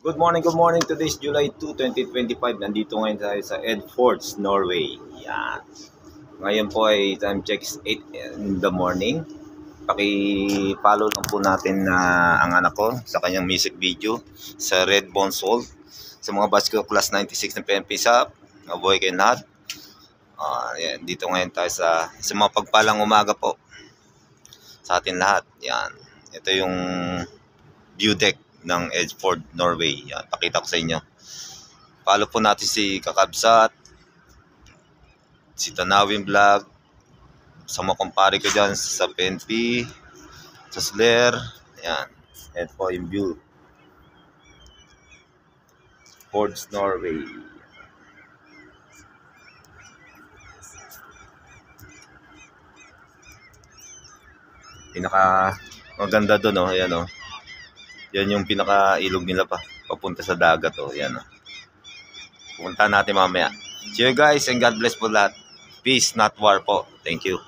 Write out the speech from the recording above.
Good morning. Today's July 2, 2025. Nandito ngayon tayo sa Edfords, Norway. Yan. Ngayon po ay time check is 8 in the morning. Paki-follow lang po natin ang anak ko sa kanyang music video sa Red Bone Soul. Sa mga basketball class 96 ng PNP SAP. Mabuhay kayo lahat. Yan. Dito ngayon tayo sa mga pagpalang umaga po sa atin lahat. Yan. Ito yung view deck ng Edford, Norway. Yan, pakita ko sa inyo. Follow po natin si Kakabsat, si Tanawin Vlog, sa mga kumpare ko dyan sa PNP, sa Slayer. Yan. Ito po yung view. Fords, Norway. Pinaka maganda doon, oh. Ayan, oh. Yan yung pinaka-ilog nila papunta sa dagat, oh. Yan, oh. Pupunta natin mamaya. See you guys and God bless po lahat. Peace, not war po. Thank you.